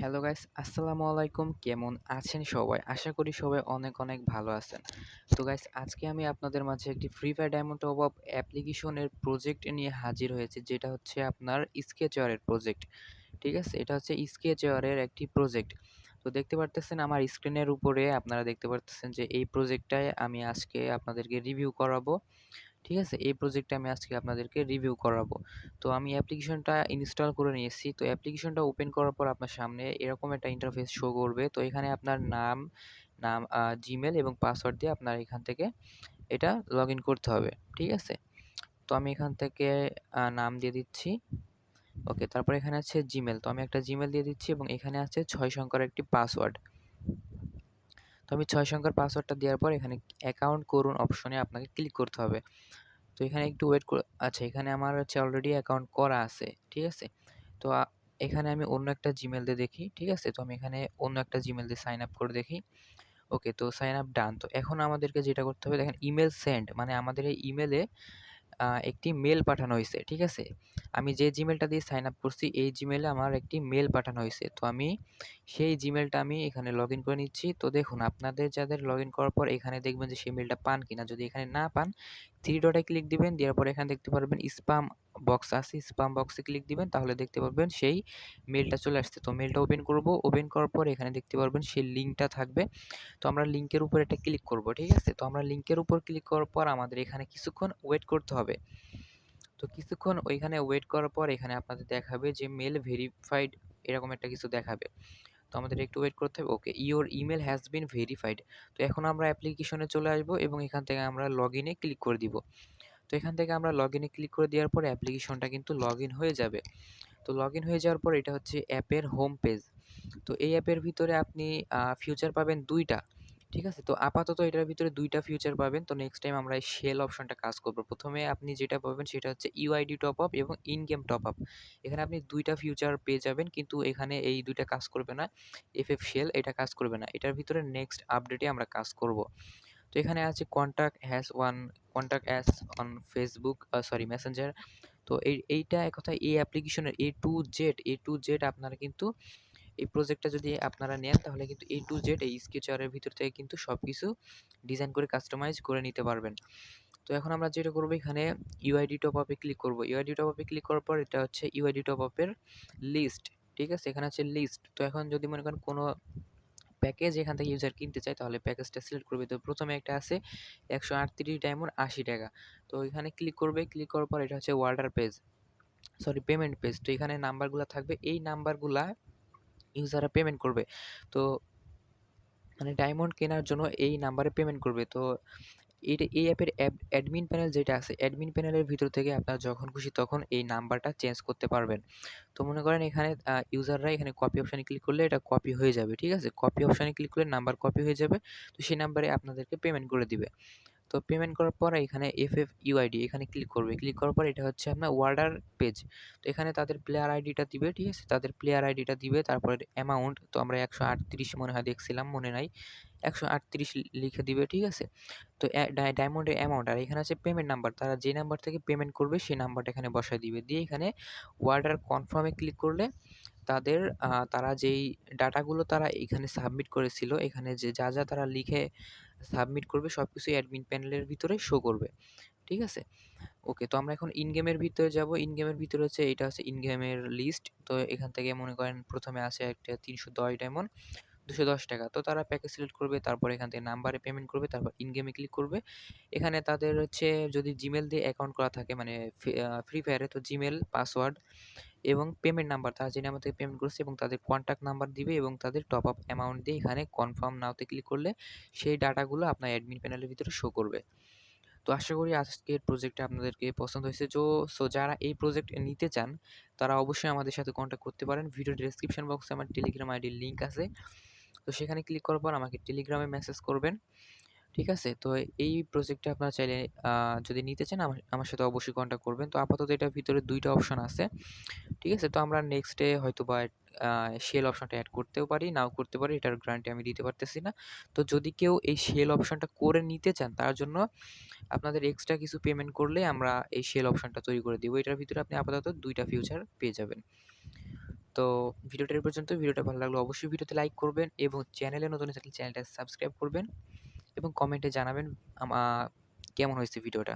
Hello guys, আসসালামু আলাইকুম। কেমন আছেন সবাই? আশা করি সবাই অনেক অনেক ভালো আছেন। তো গাইস, আজকে আমি আপনাদের মাঝে একটি free fire diamond top up অ্যাপ্লিকেশনের প্রজেক্ট নিয়ে হাজির হয়েছি, যেটা হচ্ছে আপনার স্কেচওয়্যারের প্রজেক্ট। ঠিক আছে, এটা হচ্ছে স্কেচওয়্যারের একটি প্রজেক্ট। তো দেখতে পারতেছেন আমার স্ক্রিনের উপরে, আপনারা দেখতে পারতেছেন যে এই প্রজেক্টটায় আমি আজকে আপনাদেরকে রিভিউ করাবো। ঠিক আছে, এই প্রজেক্টটা আমি আজকে আপনাদেরকে রিভিউ করাবো। তো আমি অ্যাপ্লিকেশনটা ইনস্টল করে নিয়েছি। তো অ্যাপ্লিকেশনটা ওপেন করার পর আপনার সামনে এরকম একটা ইন্টারফেস শো করবে। তো এখানে আপনার নাম নাম জিমেল এবং পাসওয়ার্ড দিয়ে আপনার এখান থেকে এটা লগ ইন করতে হবে। ঠিক আছে, তো আমি এখান থেকে নাম দিয়ে দিচ্ছি। ওকে, তারপর এখানে আছে জিমেল, তো আমি একটা জিমেল দিয়ে দিচ্ছি এবং এখানে আছে 6 সংখ্যার একটি পাসওয়ার্ড। তো আমি 6 সংখ্যার পাসওয়ার্ডটা দেওয়ার পর এখানে অ্যাকাউন্ট করুন অপশনে আপনাকে ক্লিক করতে হবে। তো এখানে একটু ওয়েট আচ্ছা, এখানে আমার হচ্ছে অলরেডি অ্যাকাউন্ট করা আছে। ঠিক আছে, তো এখানে আমি অন্য একটা জিমেল দিয়ে দেখি। ঠিক আছে, তো আমি এখানে অন্য একটা জিমেল দিয়ে সাইন আপ করে দেখি। ওকে, তো সাইন আপ ডান। তো এখন আমাদেরকে যেটা করতে হবে, দেখেন ইমেল সেন্ড, মানে আমাদের এই ইমেলে একটি মেল পাঠানো হয়েছে। ঠিক আছে, আমি যে জিমেলটা দিয়ে সাইন আপ করছি এই জিমেলে আমার একটি মেল পাঠানো হয়েছে। তো আমি সেই জিমেলটা আমি এখানে লগ ইন করে নিচ্ছি। তো দেখুন, আপনাদের যাদের লগ ইন করার পর এখানে দেখবেন যে সেই মেলটা পান কিনা। যদি এখানে না পান, থ্রি ডটে ক্লিক দিবেন, দেওয়ার পর এখানে দেখতে পারবেন স্পাম বক্স আছে, স্পাম বক্সে ক্লিক দিবেন, তাহলে দেখতে পারবেন সেই মেলটা চলে আসছে। তো মেলটা ওপেন করব, ওপেন করার পর এখানে দেখতে পারবেন সেই লিঙ্কটা থাকবে। তো আমরা লিঙ্কের উপর এটা ক্লিক করব। ঠিক আছে, তো আমরা লিঙ্কের উপর ক্লিক করার পর আমাদের এখানে কিছুক্ষণ ওয়েট করতে হবে। তো কিছুক্ষণ ওইখানে ওয়েট করার পর এখানে আপনাদের দেখাবে যে মেল ভেরিফাইড, এরকম একটা কিছু দেখাবে। তো আমাদের একটু ওয়েট করতে হবে। Okay, your email has been verified. তো এখন আমরা অ্যাপ্লিকেশনে চলে আসব এবং এখান থেকে আমরা লগ ইনে ক্লিক করে দিব। তো এখান থেকে আমরা লগ ইনে ক্লিক করে দেওয়ার পরে অ্যাপ্লিকেশনটা কিন্তু লগ ইন হয়ে যাবে। তো লগ ইন হয়ে যাওয়ার পর এটা হচ্ছে অ্যাপের হোম পেজ। তো এই অ্যাপের ভিতরে আপনি ফিউচার পাবেন ২ টা। ঠিক আছে? তো আপাতত এটার ভিতরে ২ টা ফিউচার পাবেন। তো নেক্সট টাইম আমরা এই শেল অপশনটা কাজ করব। ১ম এ আপনি যেটা পাবেন সেটা হচ্ছে ইউআইডি টপ আপ এবং ইন গেম টপ আপ। এখানে আপনি ২ টা ফিউচার পেয়ে যাবেন, কিন্তু এখানে এই ২ টা কাজ করবে না। এফএফ শেল এটা কাজ করবে না। এটার ভিতরে নেক্সট আপডেটে আমরা কাজ করব। তো এখানে আছে contact us on Facebook, sorry messenger. তো এইটা এক কথায় এই অ্যাপ্লিকেশনের এ টু জেড আপনারা কিন্তু এই প্রজেক্টটা যদি আপনারা নেন তাহলে কিন্তু এ টু জেড এই স্কেচারের ভিতর থেকে কিন্তু সবকিছু ডিজাইন করে কাস্টমাইজ করে নিতে পারবেন। তো এখন আমরা যেটা করব, এখানে ইউআইডি টপ আপে ক্লিক করব। ইউআইডি টপ আপে ক্লিক করার পর এটা হচ্ছে ইউআইডি টপ আপের লিস্ট। ঠিক আছে, এখানে আছে লিস্ট। তো এখন যদি মনে করেন কোনো প্যাকেজ এখান থেকে ইউজার কিনতে চায় তাহলে প্যাকেজটা সিলেক্ট করবে। তো প্রথমে একটা আছে 138 ডায়মন্ড ৮০ টাকা। তো এখানে ক্লিক করবে, ক্লিক করার পর এটা হচ্ছে order page, sorry payment page. তো এখানে নাম্বারগুলা থাকবে, এই নাম্বারগুলা ইউজাররা পেমেন্ট করবে। তো মানে ডায়মন্ড কেনার জন্য এই নাম্বারে পেমেন্ট করবে। তো এই অ্যাপের অ্যাডমিন প্যানেল যেটা আছে, অ্যাডমিন প্যানেলের ভিতর থেকে আপনারা যখন খুশি তখন এই নাম্বারটা চেঞ্জ করতে পারবেন। তো মনে করেন এখানে ইউজাররা এখানে কপি অপশানে ক্লিক করলে এটা কপি হয়ে যাবে। ঠিক আছে, কপি অপশানে ক্লিক করলে নাম্বার কপি হয়ে যাবে। তো সেই নাম্বারে আপনাদেরকে পেমেন্ট করে দিবে। তো পেমেন্ট করার পরে এখানে এফএফইউআইডি এখানে ক্লিক করবে। ক্লিক করার পর এটা হচ্ছে আপনার অর্ডার পেজ। তো এখানে তাদের প্লেয়ার আইডিটা দিবে। ঠিক আছে, তাদের প্লেয়ার আইডিটা দিবে, তারপরে অ্যামাউন্ট। তো আমরা 138 মনে হয় দেখছিলাম, মনে নাই, 138 লিখে দিবে। ঠিক আছে, তো ডায়মন্ডের অ্যামাউন্ট, আর এখানে আছে পেমেন্ট নাম্বার। তারা যে নাম্বার থেকে পেমেন্ট করবে সেই নাম্বারটা এখানে বসায় দিবে। দিয়ে এখানে অর্ডার কনফার্মে ক্লিক করলে তাদের তারা যেই ডাটাগুলো তারা এখানে সাবমিট করেছিল, এখানে যে যা তারা লিখে সাবমিট করবে সবকিছুই অ্যাডমিন প্যানেলের ভিতরে শো করবে। ঠিক আছে? ওকে, তো আমরা এখন ইন গেমের ভিতরে যাব। ইন গেমের ভিতরে হচ্ছে এটা হচ্ছে ইন গেমের লিস্ট। তো এখান থেকে মনে করেন প্রথমে আছে একটা ৩১০ ডায়মন্ড ২১০ টাকা। তো তারা প্যাকেজ সিলেক্ট করবে, তারপর এখান থেকে নাম্বারে পেমেন্ট করবে, তারপর ইন গেমে ক্লিক করবে। এখানে তাদের হচ্ছে যদি জিমেল দিয়ে অ্যাকাউন্ট করা থাকে, মানে ফ্রি ফায়ারে, তো জিমেল পাসওয়ার্ড এবং পেমেন্ট নাম্বার, তারা যে নাম্বার থেকে পেমেন্ট করছে এবং তাদের কন্ট্যাক্ট নাম্বার দিবে এবং তাদের টপ আপ অ্যামাউন্ট দিয়ে এখানে কনফার্ম নাওতে ক্লিক করলে সেই ডাটাগুলো আপনার অ্যাডমিন প্যানেলের ভিতরে শো করবে। তো আশা করি আজকের প্রজেক্টটা আপনাদেরকে পছন্দ হয়েছে। সো যারা এই প্রজেক্ট নিতে চান তারা অবশ্যই আমাদের সাথে কন্ট্যাক্ট করতে পারেন। ভিডিও ডেসক্রিপশন বক্সে আমার টেলিগ্রাম আইডির লিঙ্ক আছে। তো সেখানে ক্লিক করার পর আমাকে টেলিগ্রামে মেসেজ করবেন। ঠিক আছে? তো এই প্রজেক্টটা আপনারা চাইলে যদি নিতে চান আমার আমার সাথে অবশ্যই কন্ট্যাক্ট করবেন। তো আপাতত এটার ভিতরে ২ টা অপশন আছে। ঠিক আছে? তো আমরা নেক্সট ডে হয়তোবা শেল অপশনটা এড করতেও পারি, নাও করতে পারি। এটার গ্যারান্টি আমি দিতে পারতেছি না। তো যদি কেউ এই শেল অপশনটা করে নিতে চান তার জন্য আপনাদের এক্সট্রা কিছু পেমেন্ট করলে আমরা এই শেল অপশনটা তৈরি করে দিব। এটার ভিতরে আপনি আপাতত ২ টা ফিউচার পেয়ে যাবেন। তো ভিডিওটা এই পর্যন্ত। ভিডিওটা ভালো লাগলে অবশ্যই ভিডিওতে লাইক করবেন এবং চ্যানেলে নতুন হয়ে থাকলে চ্যানেলটা সাবস্ক্রাইব করবেন এবং কমেন্টে জানাবেন আমা কেমন হয়েছে ভিডিওটা।